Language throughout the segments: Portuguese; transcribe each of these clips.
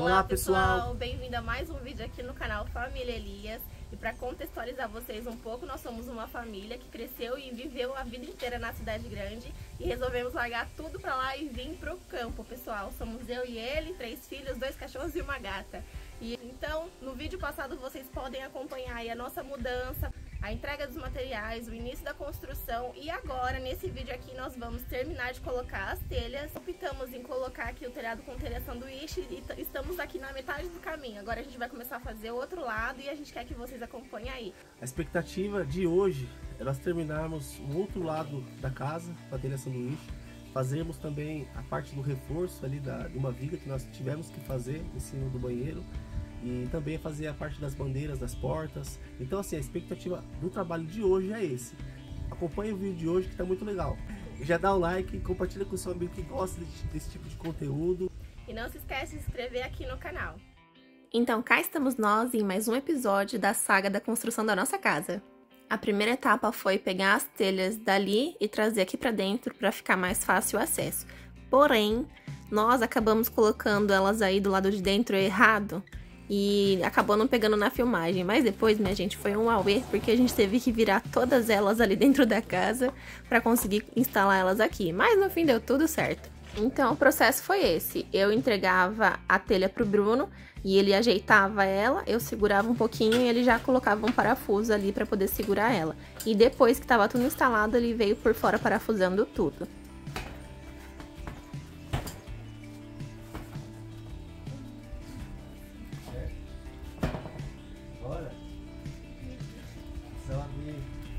Olá pessoal, bem-vindo a mais um vídeo aqui no canal Família Elias. E para contextualizar vocês um pouco, nós somos uma família que cresceu e viveu a vida inteira na cidade grande e resolvemos largar tudo pra lá e vir pro campo, pessoal. Somos eu e ele, 3 filhos, 2 cachorros e uma gata. E então, no vídeo passado vocês podem acompanhar aí a nossa mudança, a entrega dos materiais, o início da construção, e agora nesse vídeo aqui nós vamos terminar de colocar as telhas. Optamos em colocar aqui o telhado com telha sanduíche e estamos aqui na metade do caminho. Agora a gente vai começar a fazer o outro lado e a gente quer que vocês acompanhem aí. A expectativa de hoje é nós terminarmos o outro lado da casa com a telha sanduíche. Fazemos também a parte do reforço ali de uma viga que nós tivemos que fazer em cima do banheiro. E também fazer a parte das bandeiras, das portas. Então assim, a expectativa do trabalho de hoje é esse. Acompanhe o vídeo de hoje que tá muito legal. Já dá o like, compartilha com o seu amigo que gosta desse tipo de conteúdo. E não se esquece de se inscrever aqui no canal. Então cá estamos nós em mais um episódio da saga da construção da nossa casa. A primeira etapa foi pegar as telhas dali e trazer aqui pra dentro para ficar mais fácil o acesso. Porém, nós acabamos colocando elas aí do lado de dentro errado. E acabou não pegando na filmagem, mas depois, minha gente, foi um auê, porque a gente teve que virar todas elas ali dentro da casa para conseguir instalar elas aqui. Mas no fim deu tudo certo. Então o processo foi esse: eu entregava a telha pro Bruno e ele ajeitava ela, eu segurava um pouquinho e ele já colocava um parafuso ali para poder segurar ela. E depois que estava tudo instalado, ele veio por fora parafusando tudo.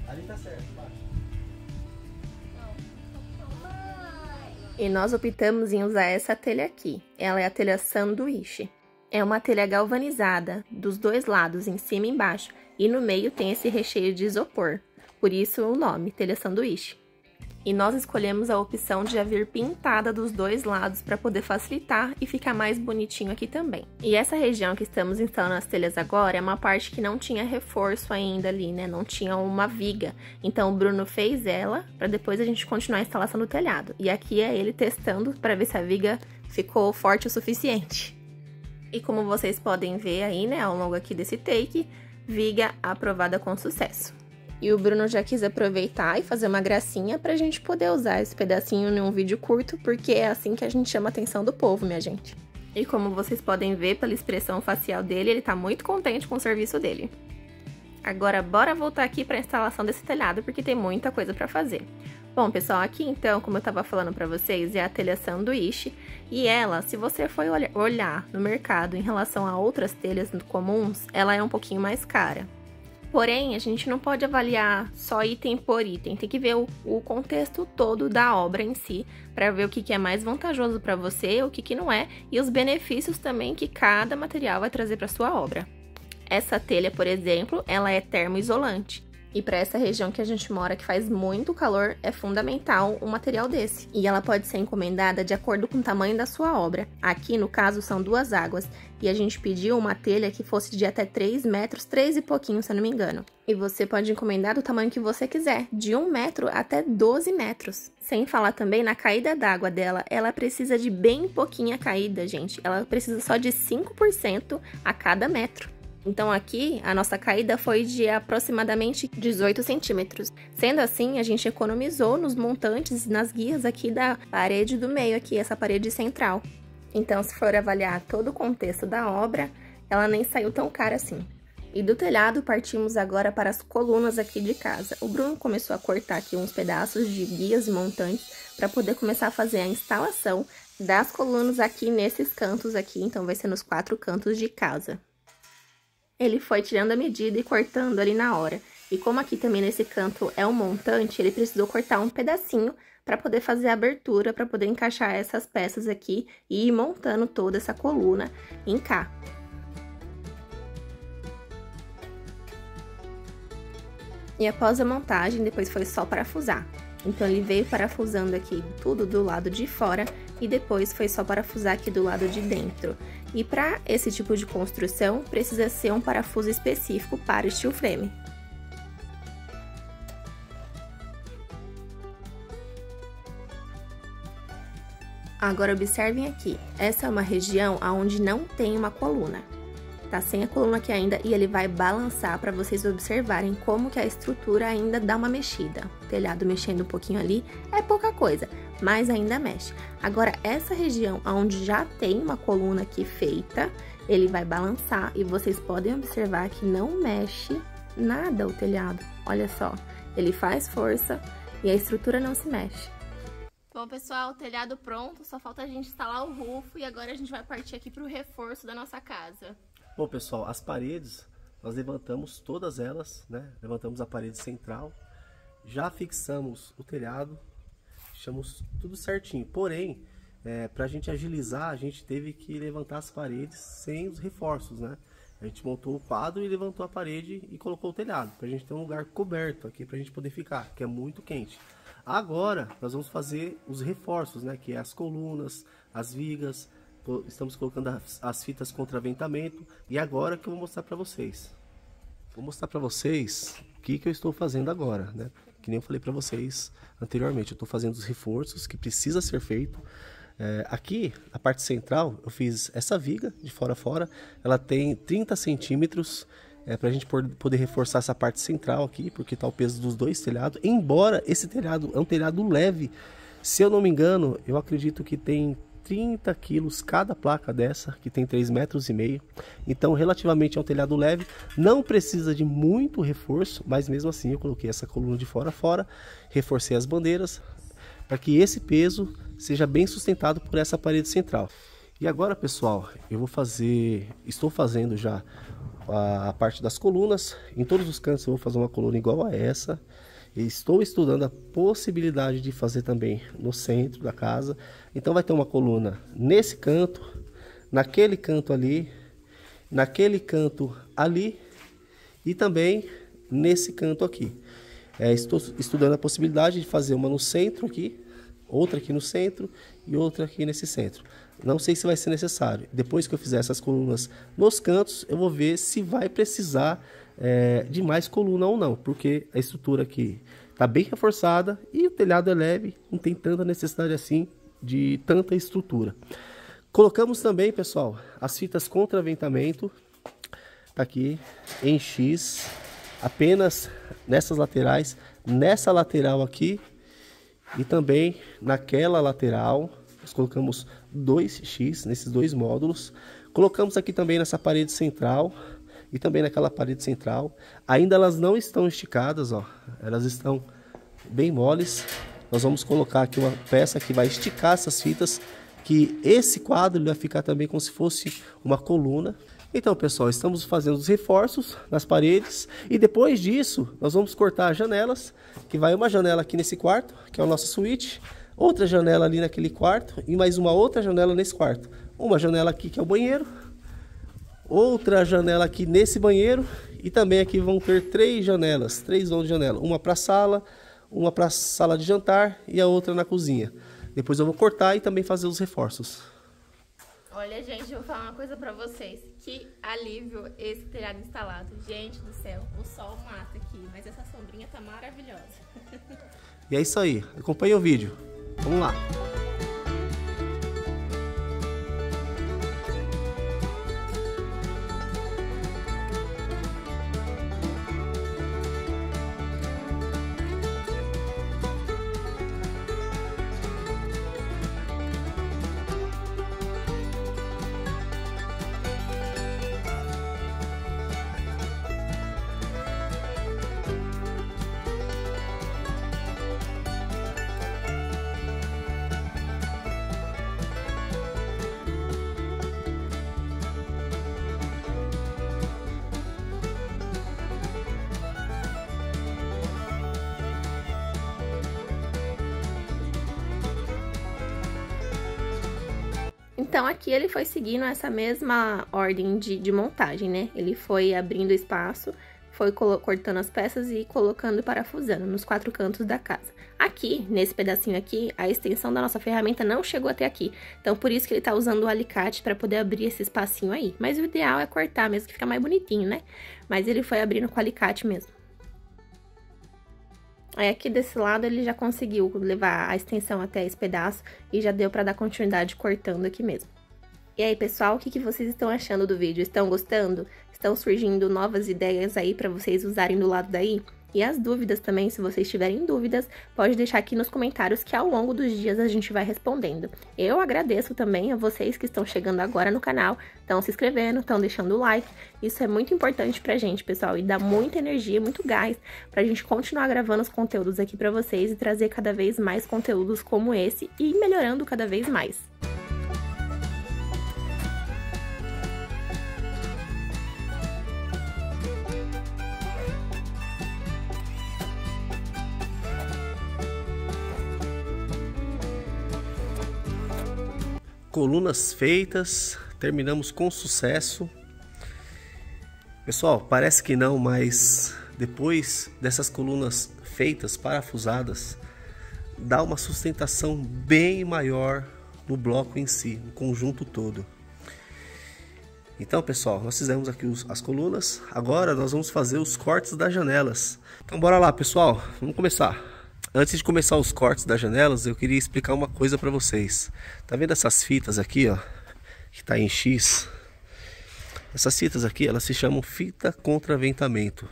Ali tá certo, tá? E nós optamos em usar essa telha aqui. Ela é a telha sanduíche. É uma telha galvanizada, dos dois lados, em cima e embaixo. E no meio tem esse recheio de isopor. Por isso o nome, telha sanduíche. E nós escolhemos a opção de já vir pintada dos dois lados para poder facilitar e ficar mais bonitinho aqui também. E essa região que estamos instalando as telhas agora é uma parte que não tinha reforço ainda ali, né? Não tinha uma viga. Então o Bruno fez ela para depois a gente continuar a instalação do telhado. E aqui é ele testando para ver se a viga ficou forte o suficiente. E como vocês podem ver aí, né, ao longo aqui desse take, viga aprovada com sucesso. E o Bruno já quis aproveitar e fazer uma gracinha pra gente poder usar esse pedacinho em um vídeo curto, porque é assim que a gente chama a atenção do povo, minha gente. E como vocês podem ver pela expressão facial dele, ele tá muito contente com o serviço dele. Agora, bora voltar aqui pra instalação desse telhado, porque tem muita coisa pra fazer. Bom, pessoal, aqui então, como eu tava falando pra vocês, é a telha sanduíche. E ela, se você for olhar no mercado em relação a outras telhas comuns, ela é um pouquinho mais cara. Porém, a gente não pode avaliar só item por item, tem que ver o contexto todo da obra em si, para ver o que é mais vantajoso para você, o que não é, e os benefícios também que cada material vai trazer para sua obra. Essa telha, por exemplo, ela é termoisolante. E para essa região que a gente mora, que faz muito calor, é fundamental um material desse. E ela pode ser encomendada de acordo com o tamanho da sua obra. Aqui, no caso, são 2 águas. E a gente pediu uma telha que fosse de até 3 metros, 3 e pouquinho, se eu não me engano. E você pode encomendar do tamanho que você quiser, de 1 metro até 12 metros. Sem falar também na caída d'água dela, ela precisa de bem pouquinha caída, gente. Ela precisa só de 5% a cada metro. Então aqui, a nossa caída foi de aproximadamente 18 centímetros. Sendo assim, a gente economizou nos montantes e nas guias aqui da parede do meio, aqui, essa parede central. Então, se for avaliar todo o contexto da obra, ela nem saiu tão cara assim. E do telhado, partimos agora para as colunas aqui de casa. O Bruno começou a cortar aqui uns pedaços de guias e montantes para poder começar a fazer a instalação das colunas aqui nesses cantos aqui. Então, vai ser nos 4 cantos de casa. Ele foi tirando a medida e cortando ali na hora. E como aqui também nesse canto é um montante, ele precisou cortar um pedacinho para poder fazer a abertura, para poder encaixar essas peças aqui e ir montando toda essa coluna em cá. E após a montagem, depois foi só parafusar. Então ele veio parafusando aqui tudo do lado de fora e depois foi só parafusar aqui do lado de dentro. E para esse tipo de construção, precisa ser um parafuso específico para steel frame. Agora observem aqui, essa é uma região onde não tem uma coluna. Tá sem a coluna aqui ainda e ele vai balançar para vocês observarem como que a estrutura ainda dá uma mexida. O telhado mexendo um pouquinho ali é pouca coisa, mas ainda mexe. Agora essa região onde já tem uma coluna aqui feita, ele vai balançar e vocês podem observar que não mexe nada o telhado. Olha só, ele faz força e a estrutura não se mexe. Bom, pessoal, o telhado pronto, só falta a gente instalar o rufo e agora a gente vai partir aqui para o reforço da nossa casa. Bom, pessoal, as paredes, nós levantamos todas elas, né? Levantamos a parede central, já fixamos o telhado, deixamos tudo certinho. Porém, para a gente agilizar, a gente teve que levantar as paredes sem os reforços, né? A gente montou o quadro e levantou a parede e colocou o telhado, para a gente ter um lugar coberto aqui, para a gente poder ficar, que é muito quente. Agora, nós vamos fazer os reforços, né? Que é as colunas, as vigas. Estamos colocando as fitas contra ventamento. E agora que eu vou mostrar para vocês. Vou mostrar para vocês o que eu estou fazendo agora, né? Que nem eu falei para vocês anteriormente. Eu estou fazendo os reforços que precisa ser feito. Aqui, na parte central, eu fiz essa viga de fora a fora. Ela tem 30 centímetros. Para a gente poder reforçar essa parte central aqui, porque está o peso dos dois telhados. Embora esse telhado é um telhado leve. Se eu não me engano, eu acredito que tem 30 quilos cada placa dessa, que tem 3,5 metros. Então, relativamente é um telhado leve, não precisa de muito reforço, mas mesmo assim eu coloquei essa coluna de fora a fora, reforcei as bandeiras, para que esse peso seja bem sustentado por essa parede central. E agora, pessoal, estou fazendo já a parte das colunas. Em todos os cantos eu vou fazer uma coluna igual a essa. Estou estudando a possibilidade de fazer também no centro da casa. Então vai ter uma coluna nesse canto, naquele canto ali, naquele canto ali e também nesse canto aqui. Estou estudando a possibilidade de fazer uma no centro aqui, outra aqui no centro e outra aqui nesse centro. Não sei se vai ser necessário. Depois que eu fizer essas colunas nos cantos, eu vou ver se vai precisar de mais coluna ou não, porque a estrutura aqui está bem reforçada e o telhado é leve, não tem tanta necessidade assim de tanta estrutura. Colocamos também, pessoal, as fitas contra ventamento, tá aqui em X, apenas nessas laterais, nessa lateral aqui e também naquela lateral. Nós colocamos 2X nesses dois módulos. Colocamos aqui também nessa parede central e também naquela parede central. Ainda elas não estão esticadas, ó. Elas estão bem moles. Nós vamos colocar aqui uma peça que vai esticar essas fitas, que esse quadro vai ficar também como se fosse uma coluna. Então, pessoal, estamos fazendo os reforços nas paredes e depois disso nós vamos cortar as janelas, que vai uma janela aqui nesse quarto, que é a nossa suíte, outra janela ali naquele quarto e mais uma outra janela nesse quarto. Uma janela aqui que é o banheiro, outra janela aqui nesse banheiro e também aqui vão ter 3 janelas, 3 vão de janela, uma para sala, uma para sala de jantar e a outra na cozinha. Depois eu vou cortar e também fazer os reforços. Olha, gente, eu vou falar uma coisa pra vocês. Que alívio esse telhado instalado. Gente do céu, o sol mata aqui, mas essa sombrinha tá maravilhosa. E é isso aí, acompanhe o vídeo. Vamos lá. Então, aqui ele foi seguindo essa mesma ordem de montagem, né? Ele foi abrindo espaço, foi cortando as peças e colocando e parafusando nos 4 cantos da casa. Aqui, nesse pedacinho aqui, a extensão da nossa ferramenta não chegou até aqui. Então, por isso que ele tá usando o alicate para poder abrir esse espacinho aí. Mas o ideal é cortar mesmo, que fica mais bonitinho, né? Mas ele foi abrindo com o alicate mesmo. Aí aqui desse lado ele já conseguiu levar a extensão até esse pedaço e já deu pra dar continuidade cortando aqui mesmo. E aí, pessoal, o que vocês estão achando do vídeo? Estão gostando? Estão surgindo novas ideias aí pra vocês usarem do lado daí? E as dúvidas também, se vocês tiverem dúvidas, pode deixar aqui nos comentários que ao longo dos dias a gente vai respondendo. Eu agradeço também a vocês que estão chegando agora no canal, estão se inscrevendo, estão deixando o like. Isso é muito importante pra gente, pessoal, e dá muita energia, muito gás pra gente continuar gravando os conteúdos aqui pra vocês e trazer cada vez mais conteúdos como esse e melhorando cada vez mais. Colunas feitas, terminamos com sucesso. Pessoal, parece que não, mas depois dessas colunas feitas, parafusadas, dá uma sustentação bem maior no bloco em si, no conjunto todo. Então, pessoal, nós fizemos aqui as colunas, agora nós vamos fazer os cortes das janelas. Então bora lá, pessoal, vamos começar. Antes de começar os cortes das janelas, eu queria explicar uma coisa para vocês. Tá vendo essas fitas aqui, ó, que tá em X? Essas fitas aqui, elas se chamam fita contra ventamento.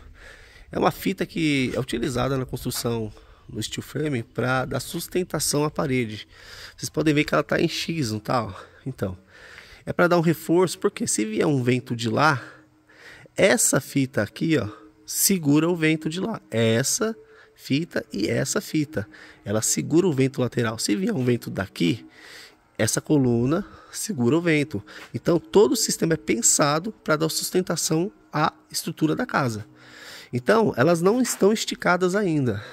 É uma fita que é utilizada na construção do steel frame para dar sustentação à parede. Vocês podem ver que ela tá em X, não tá? Ó? Então, é para dar um reforço, porque se vier um vento de lá, essa fita aqui, ó, segura o vento de lá. Essa fita e essa fita, ela segura o vento lateral. Se vier um vento daqui, essa coluna segura o vento. Então todo o sistema é pensado para dar sustentação à estrutura da casa. Então elas não estão esticadas ainda.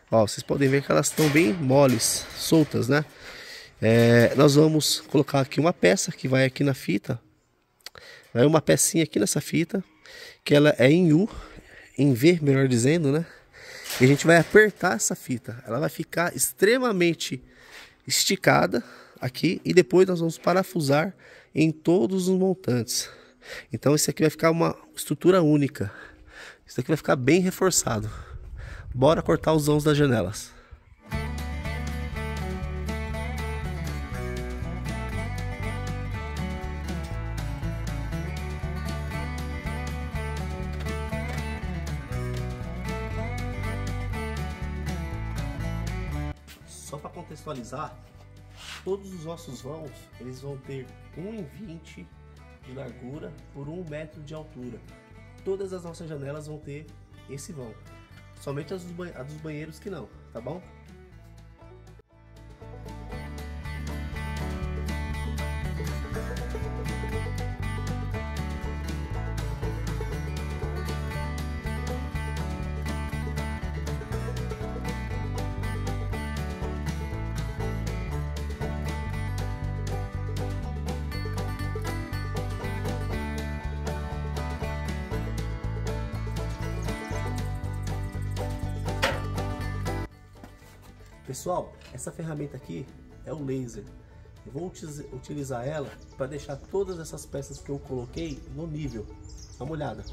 Ó, vocês podem ver que elas estão bem moles, soltas, né? Nós vamos colocar aqui uma peça que vai aqui na fita. Vai uma pecinha aqui nessa fita, que ela é em U, em V, melhor dizendo, né? E a gente vai apertar essa fita, ela vai ficar extremamente esticada aqui e depois nós vamos parafusar em todos os montantes. Então isso aqui vai ficar uma estrutura única, isso aqui vai ficar bem reforçado. Bora cortar os vãos das janelas. Só para contextualizar, todos os nossos vãos, eles vão ter 1,20 de largura por 1 metro de altura. Todas as nossas janelas vão ter esse vão. Somente as dos banheiros que não, tá bom? Pessoal, essa ferramenta aqui é o laser. Eu vou utilizar ela para deixar todas essas peças que eu coloquei no nível. Dá uma olhada.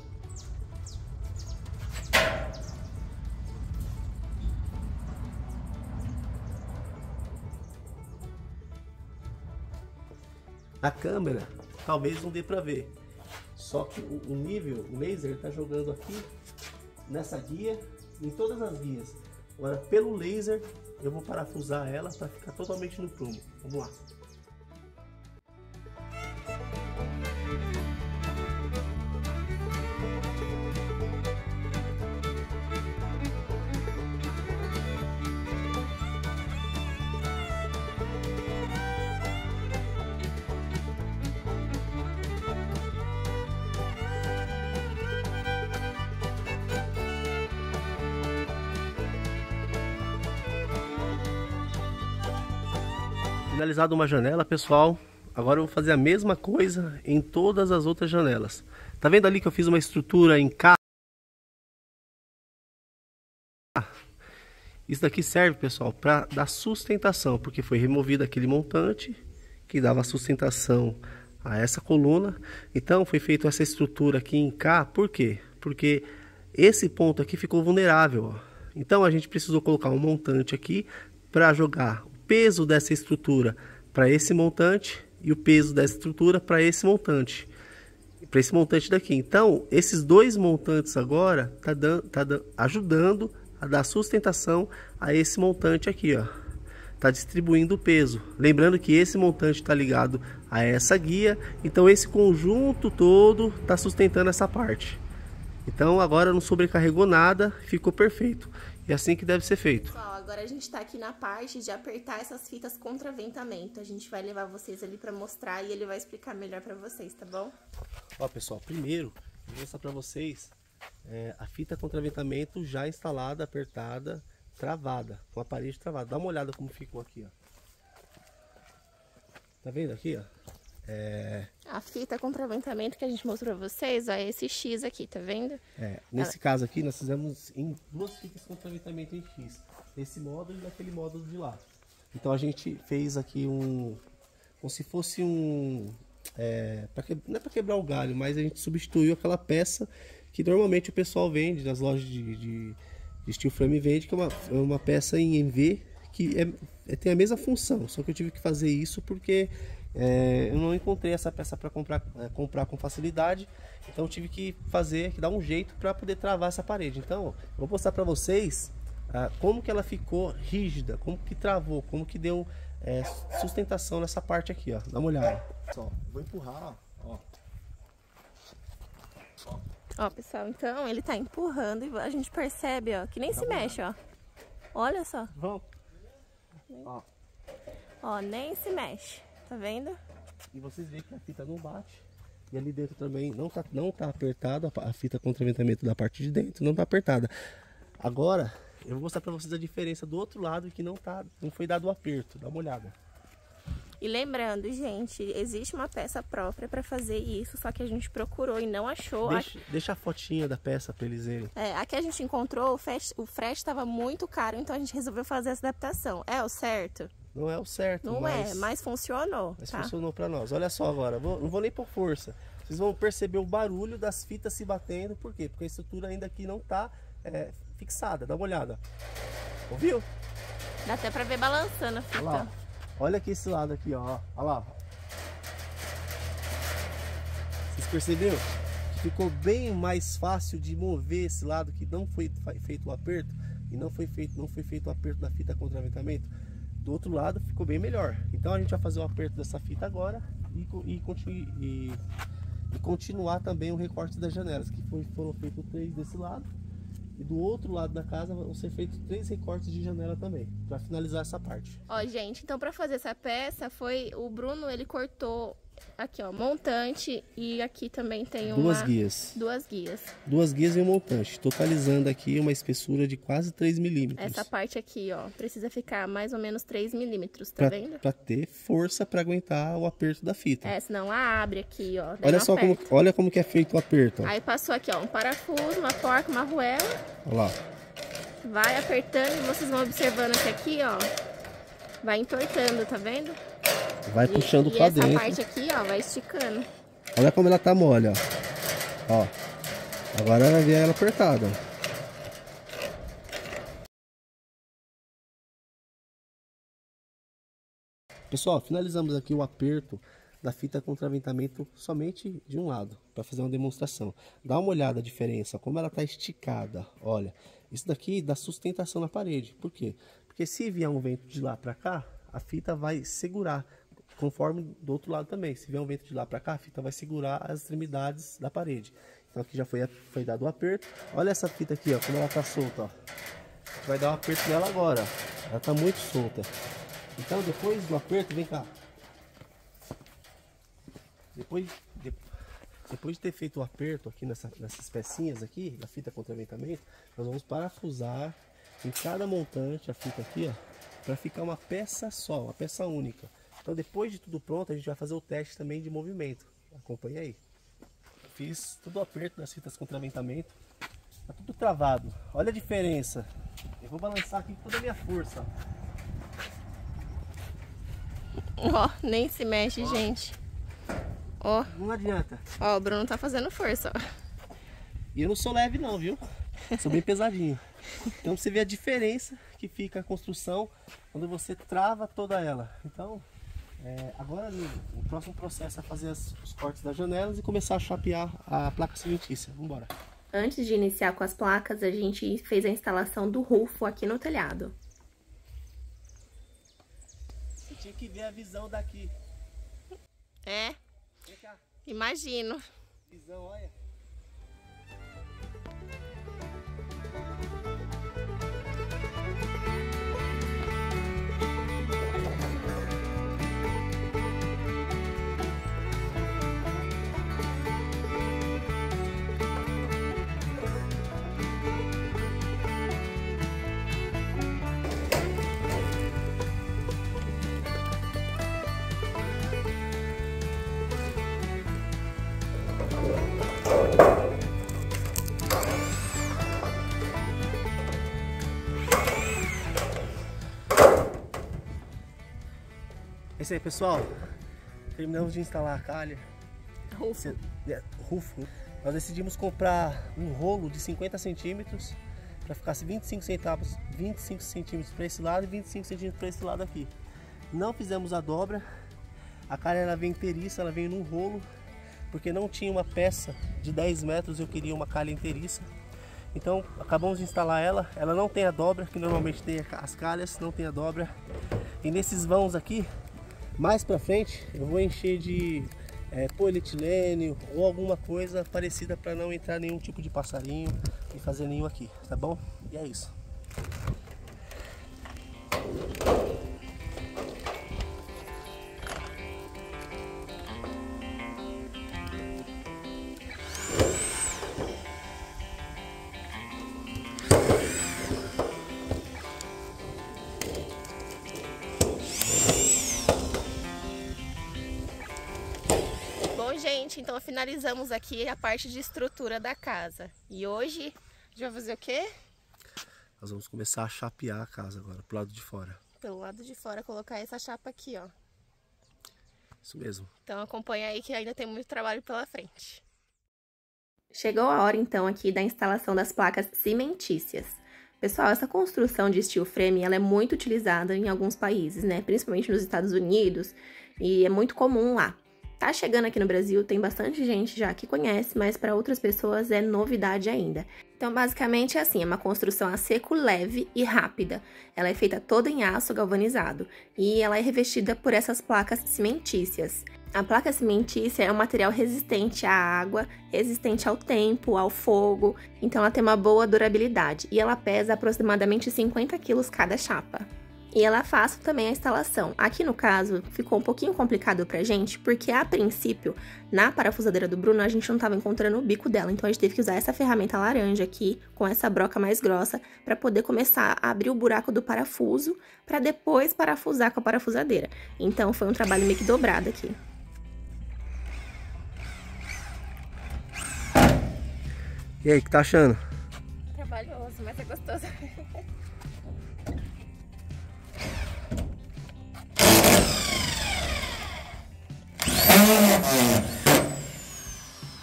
Na câmera, talvez não dê para ver. Só que o nível, o laser, está jogando aqui nessa guia, em todas as guias. Agora, pelo laser, eu vou parafusar ela para ficar totalmente no prumo. Vamos lá. Finalizado uma janela, pessoal, agora eu vou fazer a mesma coisa em todas as outras janelas. Tá vendo ali que eu fiz uma estrutura em K? Isso daqui serve, pessoal, para dar sustentação, porque foi removido aquele montante que dava sustentação a essa coluna. Então foi feita essa estrutura aqui em K, por quê? Porque esse ponto aqui ficou vulnerável, ó. Então a gente precisou colocar um montante aqui para jogar o peso dessa estrutura para esse montante e o peso dessa estrutura para esse montante daqui. Então esses dois montantes agora tá ajudando a dar sustentação a esse montante aqui, ó. Tá distribuindo o peso. Lembrando que esse montante está ligado a essa guia, então esse conjunto todo está sustentando essa parte. Então agora não sobrecarregou nada, ficou perfeito. E assim que deve ser feito. Pessoal, agora a gente está aqui na parte de apertar essas fitas contra ventamento. A gente vai levar vocês ali para mostrar e ele vai explicar melhor para vocês, tá bom? Ó, pessoal, primeiro eu vou mostrar para vocês a fita contra ventamento já instalada, apertada, travada, com a parede travada. Dá uma olhada como ficou aqui, ó. Tá vendo aqui, ó? A fita contra ventamento que a gente mostrou pra vocês, ó, é esse X aqui, tá vendo? Nesse caso aqui, nós fizemos em duas fitas contra ventamento em X. Esse módulo e naquele módulo de lá. Então a gente fez aqui como se fosse não é para quebrar o galho, mas a gente substituiu aquela peça que normalmente o pessoal vende nas lojas de steel frame, vende, que é uma peça em V que tem a mesma função, só que eu tive que fazer isso porque eu não encontrei essa peça para comprar com facilidade, então eu tive que dar um jeito para poder travar essa parede. Então eu vou mostrar para vocês como que ela ficou rígida, como que travou, como que deu sustentação nessa parte aqui, ó. Dá uma olhada. Só, vou empurrar, ó. Ó, pessoal, então ele tá empurrando e a gente percebe, ó, que nem se mexe, ó. Olha só. Vamos. Ó, nem se mexe. Tá vendo? E vocês veem que a fita não bate. E ali dentro também não tá apertado, a fita contra ventamento da parte de dentro não tá apertada. Agora, eu vou mostrar pra vocês a diferença do outro lado que não foi dado o aperto. Dá uma olhada. E lembrando, gente, existe uma peça própria para fazer isso, só que a gente procurou e não achou. Deixa a fotinha da peça para eles verem. A que a gente encontrou, o frete estava muito caro, então a gente resolveu fazer essa adaptação. É o certo? Não é o certo, não mas funcionou. Mas funcionou para nós. Olha só agora, não vou nem por força. Vocês vão perceber o barulho das fitas se batendo. Por quê? Porque a estrutura ainda aqui não está fixada. Dá uma olhada. Ouviu? Dá até para ver balançando a fita. Olha lá. Olha aqui esse lado aqui, ó. Olha lá. Vocês perceberam? Ficou bem mais fácil de mover esse lado que não foi feito o aperto. E não foi feito o aperto da fita contra ventamento. Do outro lado ficou bem melhor. Então a gente vai fazer o aperto dessa fita agora e continuar também o recorte das janelas, que foram feitos 3 desse lado. E do outro lado da casa vão ser feitos 3 recortes de janela também, para finalizar essa parte. Ó, gente, então para fazer essa peça o Bruno, ele cortou aqui, ó, montante, e aqui também tem duas guias. Duas guias e um montante, totalizando aqui uma espessura de quase 3 milímetros. Essa parte aqui, ó, precisa ficar mais ou menos 3 milímetros, tá vendo? Para ter força para aguentar o aperto da fita. Senão ela abre aqui, ó. Olha como que é feito o aperto. Ó. Aí passou aqui, ó, um parafuso, uma porca, uma arruela. Olha lá. Vai apertando e vocês vão observando que aqui, ó, vai entortando, tá vendo? Vai puxando pra dentro. E essa parte aqui, ó, vai esticando. Olha como ela tá mole, ó. Agora vai ver ela apertada. Pessoal, finalizamos aqui o aperto da fita contra ventamento somente de um lado, para fazer uma demonstração. Dá uma olhada a diferença, como ela tá esticada. Olha, isso daqui dá sustentação na parede. Por quê? Porque se vier um vento de lá para cá, a fita vai segurar. Conforme do outro lado também, se vier um vento de lá para cá, a fita vai segurar as extremidades da parede. Então aqui já foi dado o aperto. Olha essa fita aqui, ó, como ela tá solta, ó. A gente vai dar um aperto nela agora. Ela tá muito solta. Então depois do aperto, vem cá. Depois de ter feito o aperto aqui nessas pecinhas aqui, da fita contra ventamento, nós vamos parafusar em cada montante a fita aqui, ó, para ficar uma peça só, uma peça única. Então depois de tudo pronto, a gente vai fazer o teste também de movimento. Acompanha aí. Eu fiz tudo o aperto das fitas contra ventamento. Tá tudo travado. Olha a diferença. Eu vou balançar aqui com toda a minha força. Ó, nem se mexe, gente. Ó. Não adianta. Ó, o Bruno tá fazendo força, ó. E eu não sou leve não, viu? São bem pesadinhos. Então você vê a diferença que fica a construção quando você trava toda ela. Então, agora o próximo processo é fazer os cortes das janelas e começar a chapear a placa cimentícia. Vamos embora. Antes de iniciar com as placas, a gente fez a instalação do rufo aqui no telhado. Você tinha que ver a visão daqui. É? Vem cá. Imagino. Visão, olha. É isso aí, pessoal. Terminamos de instalar a calha. Rufo. Nós decidimos comprar um rolo de 50 centímetros para ficar 25 centímetros para esse lado e 25 centímetros para esse lado aqui. Não fizemos a dobra. A calha ela vem inteiriça, ela veio num rolo, porque não tinha uma peça de 10 metros, eu queria uma calha inteiriça. Então acabamos de instalar ela. Ela não tem a dobra, que normalmente tem as calhas, não tem a dobra. E nesses vãos aqui, mais pra frente, eu vou encher de polietilênio ou alguma coisa parecida para não entrar nenhum tipo de passarinho e fazer ninho aqui, tá bom? E é isso. Gente, então finalizamos aqui a parte de estrutura da casa. E hoje a gente vai fazer o quê? Nós vamos começar a chapear a casa agora, pro lado de fora. Pelo lado de fora, colocar essa chapa aqui, ó. Isso mesmo. Então acompanha aí que ainda tem muito trabalho pela frente. Chegou a hora então aqui da instalação das placas cimentícias. Pessoal, essa construção de steel frame ela é muito utilizada em alguns países, né? Principalmente nos Estados Unidos, e é muito comum lá. Tá chegando aqui no Brasil, tem bastante gente já que conhece, mas para outras pessoas é novidade ainda. Então, basicamente é assim, é uma construção a seco leve e rápida. Ela é feita toda em aço galvanizado e ela é revestida por essas placas cimentícias. A placa cimentícia é um material resistente à água, resistente ao tempo, ao fogo, então ela tem uma boa durabilidade e ela pesa aproximadamente 50 kg cada chapa. E ela é fácil também a instalação. Aqui no caso, ficou um pouquinho complicado pra gente, porque a princípio, na parafusadeira do Bruno, a gente não estava encontrando o bico dela. Então a gente teve que usar essa ferramenta laranja aqui, com essa broca mais grossa, para poder começar a abrir o buraco do parafuso, para depois parafusar com a parafusadeira. Então foi um trabalho meio que dobrado aqui. E aí, o que tá achando? Trabalhoso, mas é gostoso.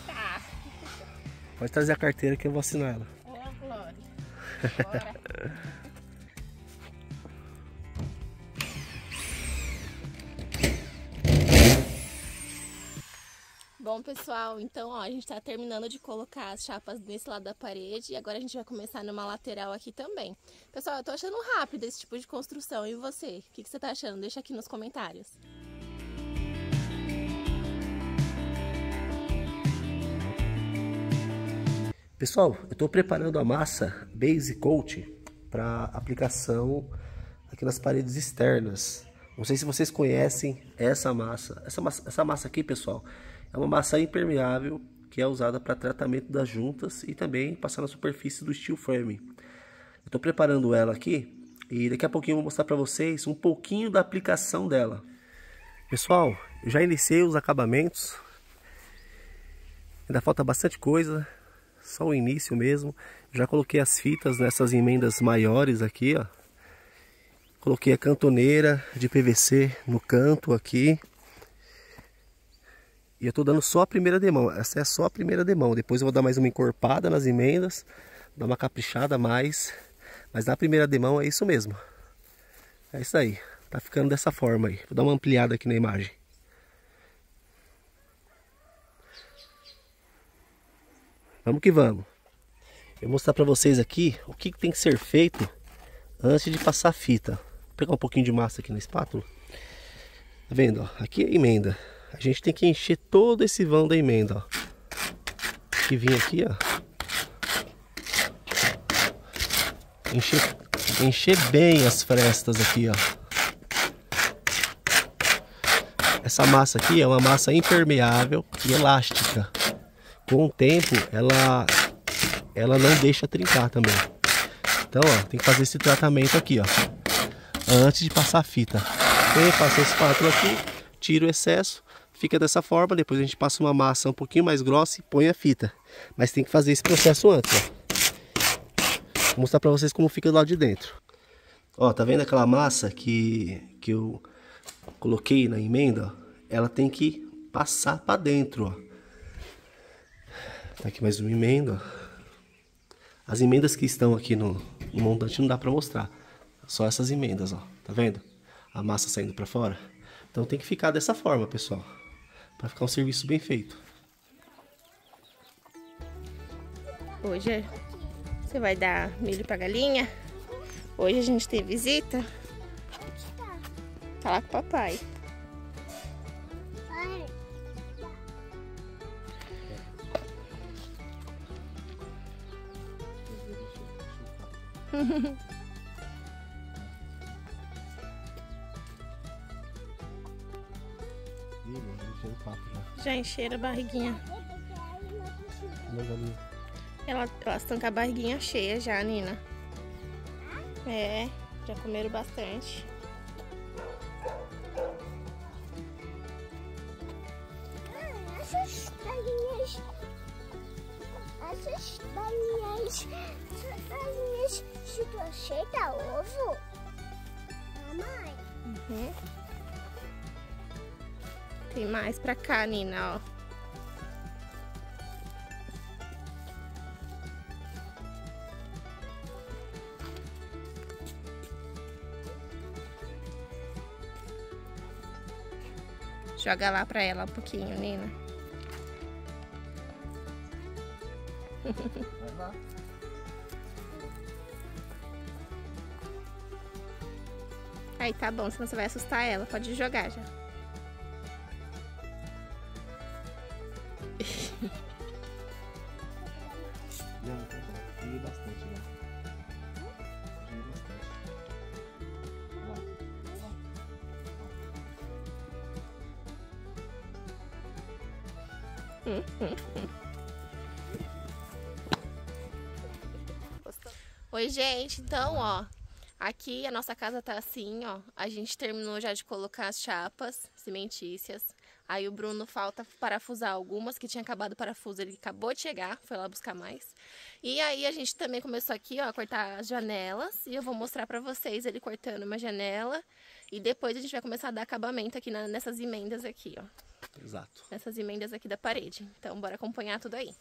Tá. Pode trazer a carteira que eu vou assinar ela. Ô, Glória. Bora. Bom, pessoal, então ó, a gente tá terminando de colocar as chapas nesse lado da parede e agora a gente vai começar numa lateral aqui também. Pessoal, eu tô achando rápido esse tipo de construção, e você? O que você tá achando? Deixa aqui nos comentários. Pessoal, eu estou preparando a massa Base Coat para aplicação aqui nas paredes externas. Não sei se vocês conhecem essa massa. Essa massa aqui, pessoal, é uma massa impermeável que é usada para tratamento das juntas e também passar na superfície do steel frame. Eu estou preparando ela aqui e daqui a pouquinho eu vou mostrar para vocês um pouquinho da aplicação dela. Pessoal, eu já iniciei os acabamentos. Ainda falta bastante coisa. Só o início mesmo. Já coloquei as fitas nessas emendas maiores aqui, ó. Coloquei a cantoneira de PVC no canto aqui. E eu tô dando só a primeira demão. Essa é só a primeira demão. Depois eu vou dar mais uma encorpada nas emendas Dá uma caprichada a mais. Mas na primeira demão é isso mesmo. É isso aí. Tá ficando dessa forma aí. Vou dar uma ampliada aqui na imagem. Vamos que vamos. Eu vou mostrar pra vocês aqui o que tem que ser feito antes de passar a fita. Vou pegar um pouquinho de massa aqui na espátula. Tá vendo? Ó? Aqui é a emenda. A gente tem que encher todo esse vão da emenda. Ó. Que vem aqui, ó. Encher bem as frestas aqui, ó. Essa massa aqui é uma massa impermeável e elástica. Com o tempo, ela não deixa trincar também. Então, ó, tem que fazer esse tratamento aqui, ó, antes de passar a fita. Eu passo a espátula aqui, tiro o excesso, fica dessa forma. Depois a gente passa uma massa um pouquinho mais grossa e põe a fita. Mas tem que fazer esse processo antes, ó. Vou mostrar pra vocês como fica do lado de dentro. Ó, tá vendo aquela massa que eu coloquei na emenda? Ó? Ela tem que passar pra dentro, ó. Tá aqui mais uma emenda, ó. As emendas que estão aqui no montante não dá pra mostrar. Só essas emendas, ó. Tá vendo? A massa saindo pra fora. Então tem que ficar dessa forma, pessoal. Pra ficar um serviço bem feito. Hoje você vai dar milho pra galinha? Hoje a gente tem visita? Tá lá com o papai. Já encheram a barriguinha. Elas estão com a barriguinha cheia já, Nina. É, já comeram bastante. Essas galinhas ficam cheias de ovo. Mamãe. Uhum. Tem mais pra cá, Nina, ó. Joga lá pra ela um pouquinho, Nina. Vai lá. Aí tá bom, senão você vai assustar ela. Pode jogar já. Não, tá bom. Joguei bastante já. Joguei bastante. Oi, gente. Então, ó, aqui a nossa casa tá assim, ó. A gente terminou já de colocar as chapas cimentícias. Aí o Bruno falta parafusar algumas, que tinha acabado o parafuso, ele acabou de chegar, foi lá buscar mais. E aí a gente também começou aqui, ó, a cortar as janelas. E eu vou mostrar pra vocês ele cortando uma janela. E depois a gente vai começar a dar acabamento aqui nessas emendas aqui, ó. Exato. Nessas emendas aqui da parede. Então, bora acompanhar tudo aí.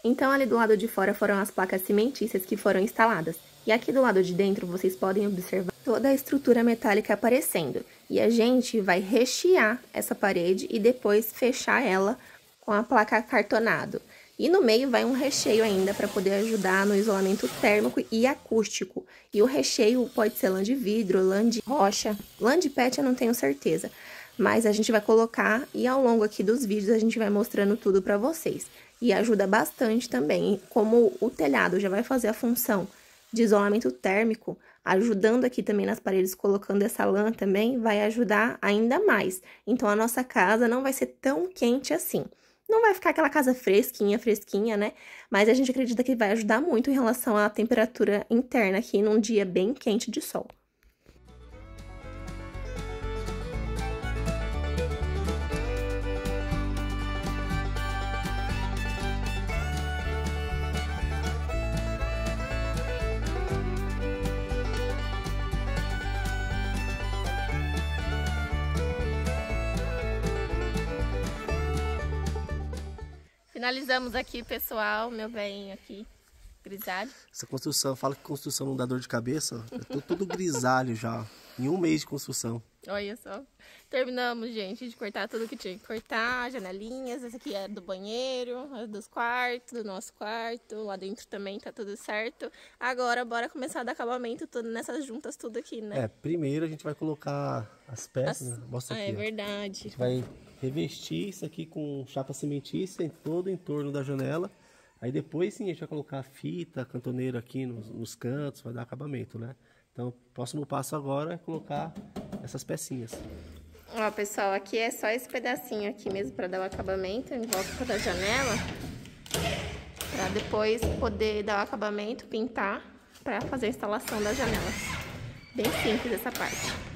Então, ali do lado de fora foram as placas cimentícias que foram instaladas. E aqui do lado de dentro, vocês podem observar toda a estrutura metálica aparecendo. E a gente vai rechear essa parede e depois fechar ela com a placa cartonado. E no meio vai um recheio ainda para poder ajudar no isolamento térmico e acústico. E o recheio pode ser lã de vidro, lã de rocha, lã de pet eu não tenho certeza. Mas a gente vai colocar e ao longo aqui dos vídeos a gente vai mostrando tudo para vocês. E ajuda bastante também, como o telhado já vai fazer a função de isolamento térmico, ajudando aqui também nas paredes, colocando essa lã também, vai ajudar ainda mais. Então, a nossa casa não vai ser tão quente assim. Não vai ficar aquela casa fresquinha, né? Mas a gente acredita que vai ajudar muito em relação à temperatura interna aqui num dia bem quente de sol. Finalizamos aqui, pessoal, meu velhinho aqui. Grisalho. Essa construção, fala que construção não dá dor de cabeça, ó. Eu tô todo grisalho já, em 1 mês de construção. Olha só. Terminamos, gente, de cortar tudo que tinha que cortar, janelinhas. Essa aqui é do banheiro, é dos quartos, do nosso quarto. Lá dentro também tá tudo certo. Agora, bora começar a dar acabamento tudo nessas juntas, tudo aqui, né? Primeiro a gente vai colocar as peças, né? Mostra aqui, é ó. verdade. A gente vai revestir isso aqui com chapa cimentícia em todo o entorno da janela. Aí depois sim a gente vai colocar a fita, a cantoneira aqui nos cantos, vai dar acabamento, né? Então o próximo passo agora é colocar essas pecinhas. Ó, pessoal, aqui é só esse pedacinho aqui mesmo para dar o acabamento em volta da janela. Para depois poder dar o acabamento, pintar, para fazer a instalação das janelas. Bem simples essa parte.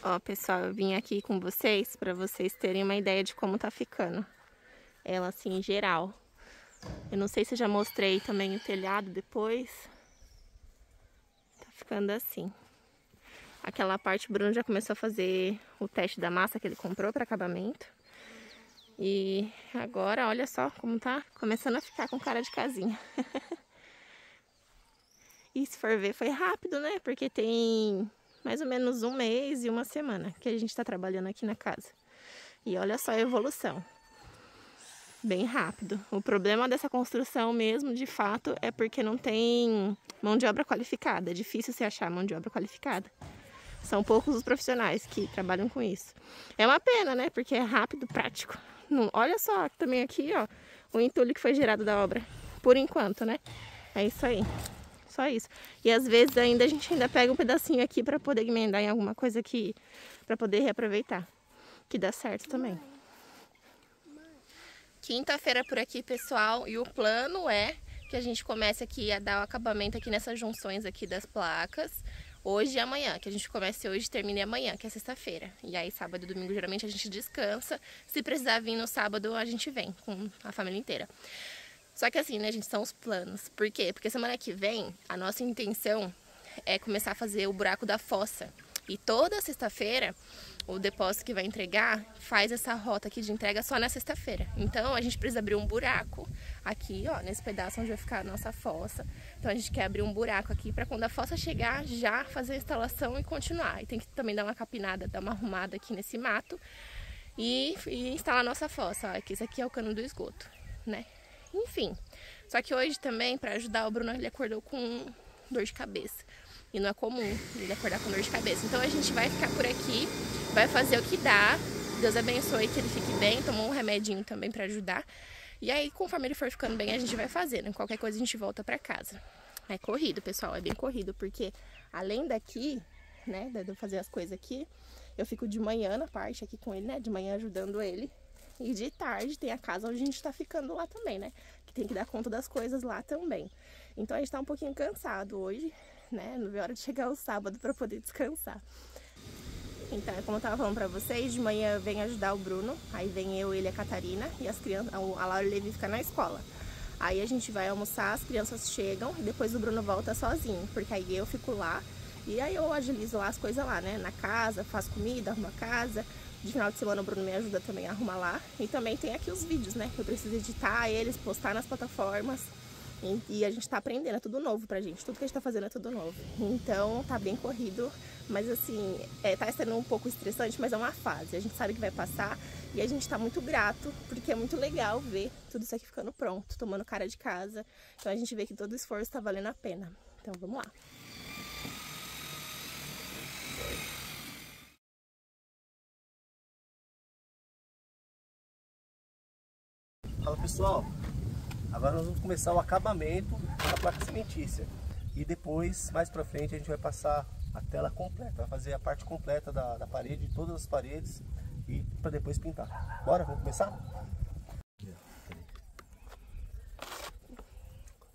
Ó, pessoal, eu vim aqui com vocês para vocês terem uma ideia de como tá ficando ela assim em geral. Eu não sei se eu já mostrei também o telhado depois. Tá ficando assim. Aquela parte o Bruno já começou a fazer o teste da massa que ele comprou para acabamento. E agora, olha só como tá começando a ficar com cara de casinha. E se for ver, foi rápido, né? Porque tem mais ou menos 1 mês e 1 semana que a gente tá trabalhando aqui na casa. E olha só a evolução. Bem rápido. O problema dessa construção mesmo, de fato, é porque não tem mão de obra qualificada. É difícil se achar mão de obra qualificada. São poucos os profissionais que trabalham com isso. É uma pena, né? Porque é rápido, prático. Não, olha só também aqui, ó, o entulho que foi gerado da obra. Por enquanto, né? É isso aí. Só isso. E às vezes ainda a gente ainda pega um pedacinho aqui para poder emendar em alguma coisa aqui, para poder reaproveitar. Que dá certo também. Quinta-feira por aqui, pessoal, e o plano é que a gente comece aqui a dar o acabamento aqui nessas junções aqui das placas, hoje e amanhã, que a gente comece hoje e termine amanhã, que é sexta-feira. E aí sábado e domingo geralmente a gente descansa, se precisar vir no sábado a gente vem com a família inteira. Só que assim, né, gente, são os planos. Por quê? Porque semana que vem a nossa intenção é começar a fazer o buraco da fossa. E toda sexta-feira o depósito que vai entregar faz essa rota aqui de entrega só na sexta-feira. Então a gente precisa abrir um buraco aqui, ó, nesse pedaço onde vai ficar a nossa fossa. Então a gente quer abrir um buraco aqui para quando a fossa chegar já fazer a instalação e continuar. E tem que também dar uma capinada, dar uma arrumada aqui nesse mato e instalar a nossa fossa, ó, que esse aqui é o cano do esgoto, né? Enfim, só que hoje também, para ajudar o Bruno, ele acordou com dor de cabeça. E não é comum ele acordar com dor de cabeça. Então a gente vai ficar por aqui, vai fazer o que dá. Deus abençoe que ele fique bem, tomou um remedinho também para ajudar. E aí, conforme ele for ficando bem, a gente vai fazendo. Qualquer coisa a gente volta para casa. É corrido, pessoal, é bem corrido, porque além daqui, né, de eu fazer as coisas aqui, eu fico de manhã na parte aqui com ele, né, de manhã ajudando ele. E de tarde tem a casa onde a gente tá ficando lá também, né, que tem que dar conta das coisas lá também. Então a gente tá um pouquinho cansado hoje, né, não vê a hora de chegar o sábado para poder descansar. Então, como eu tava falando pra vocês, de manhã vem ajudar o Bruno, aí vem eu, ele e a Catarina, e as crianças, a Laura e o Levi ficam na escola. Aí a gente vai almoçar, as crianças chegam, e depois o Bruno volta sozinho, porque aí eu fico lá, e aí eu agilizo lá as coisas lá, né, na casa, faço comida, arrumo a casa. De final de semana o Bruno me ajuda também a arrumar lá. E também tem aqui os vídeos, né, que eu preciso editar eles, postar nas plataformas. E a gente tá aprendendo, é tudo novo pra gente. Tudo que a gente tá fazendo é tudo novo. Então tá bem corrido, mas assim, tá sendo um pouco estressante, mas é uma fase. A gente sabe que vai passar e a gente tá muito grato, porque é muito legal ver tudo isso aqui ficando pronto, tomando cara de casa. Então a gente vê que todo o esforço tá valendo a pena. Então vamos lá. Fala pessoal, agora nós vamos começar o acabamento da placa cimentícia e depois, mais pra frente, a gente vai passar a tela completa, vai fazer a parte completa da parede, todas as paredes e para depois pintar. Bora, vamos começar?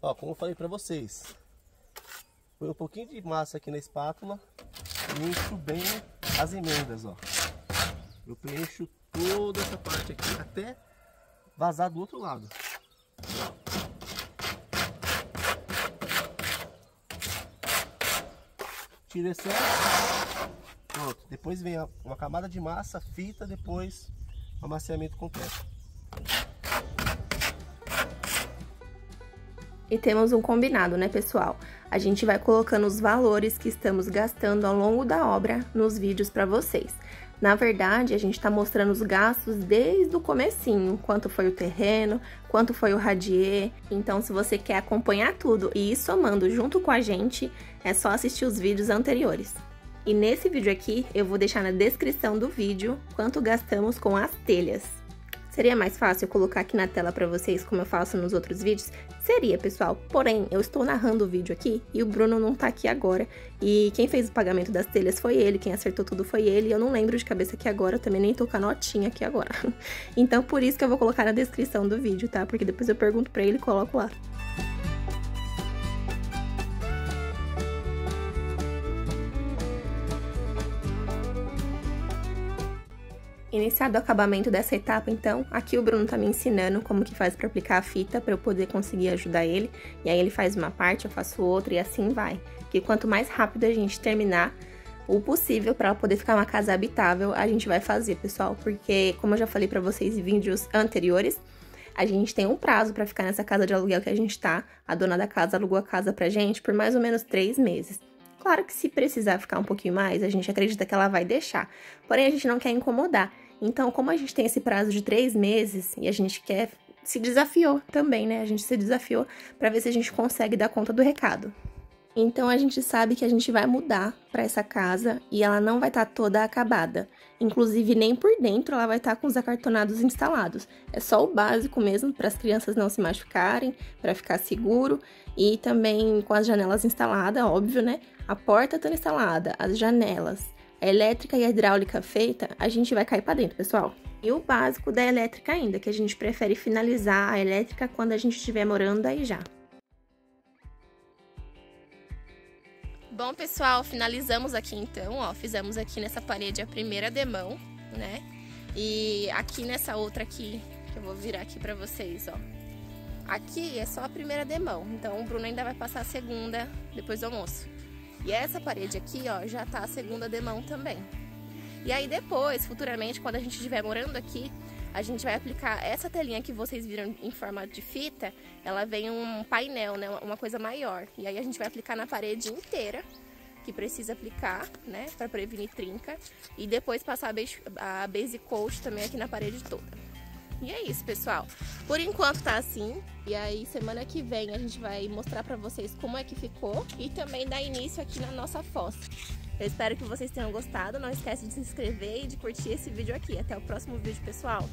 Ó, como eu falei pra vocês, põe um pouquinho de massa aqui na espátula e encho bem as emendas, ó. Eu preencho toda essa parte aqui até vazar do outro lado. Tira esse excesso. Pronto. Depois vem uma camada de massa, fita, depois o amaciamento completo. E temos um combinado, né, pessoal? A gente vai colocando os valores que estamos gastando ao longo da obra nos vídeos para vocês. Na verdade, a gente tá mostrando os gastos desde o comecinho, quanto foi o terreno, quanto foi o radier. Então, se você quer acompanhar tudo e ir somando junto com a gente, é só assistir os vídeos anteriores. E nesse vídeo aqui, eu vou deixar na descrição do vídeo quanto gastamos com as telhas. Seria mais fácil eu colocar aqui na tela pra vocês, como eu faço nos outros vídeos? Seria, pessoal. Porém, eu estou narrando o vídeo aqui e o Bruno não tá aqui agora. E quem fez o pagamento das telhas foi ele, quem acertou tudo foi ele. E eu não lembro de cabeça aqui agora, eu também nem tô com a notinha aqui agora. Então, por isso que eu vou colocar na descrição do vídeo, tá? Porque depois eu pergunto pra ele e coloco lá. Iniciado o acabamento dessa etapa, então, aqui o Bruno tá me ensinando como que faz pra aplicar a fita, pra eu poder conseguir ajudar ele. E aí ele faz uma parte, eu faço outra e assim vai. Que quanto mais rápido a gente terminar o possível pra ela poder ficar uma casa habitável, a gente vai fazer, pessoal. Porque, como eu já falei pra vocês em vídeos anteriores, a gente tem um prazo pra ficar nessa casa de aluguel que a gente tá. A dona da casa alugou a casa pra gente por mais ou menos 3 meses. Claro que se precisar ficar um pouquinho mais, a gente acredita que ela vai deixar. Porém, a gente não quer incomodar. Então, como a gente tem esse prazo de 3 meses e a gente se desafiou também, né? A gente se desafiou para ver se a gente consegue dar conta do recado. Então, a gente sabe que a gente vai mudar para essa casa e ela não vai estar toda acabada. Inclusive, nem por dentro ela vai estar com os acartonados instalados. É só o básico mesmo, para as crianças não se machucarem, para ficar seguro. E também com as janelas instaladas, óbvio, né? A porta estando instalada, as janelas, a elétrica e a hidráulica feita, a gente vai cair para dentro, pessoal. E o básico da elétrica ainda, que a gente prefere finalizar a elétrica quando a gente estiver morando aí já. Bom, pessoal, finalizamos aqui então, ó, fizemos aqui nessa parede a primeira demão, né? E aqui nessa outra aqui, que eu vou virar aqui pra vocês, ó. Aqui é só a primeira demão, então o Bruno ainda vai passar a segunda depois do almoço. E essa parede aqui, ó, já tá a segunda demão também. E aí depois, futuramente, quando a gente estiver morando aqui, a gente vai aplicar essa telinha que vocês viram em formato de fita, ela vem um painel, né, uma coisa maior. E aí a gente vai aplicar na parede inteira, que precisa aplicar, né, pra prevenir trinca. E depois passar a base coat também aqui na parede toda. E é isso, pessoal. Por enquanto tá assim. E aí, semana que vem, a gente vai mostrar pra vocês como é que ficou. E também dar início aqui na nossa fossa. Eu espero que vocês tenham gostado. Não esquece de se inscrever e de curtir esse vídeo aqui. Até o próximo vídeo, pessoal.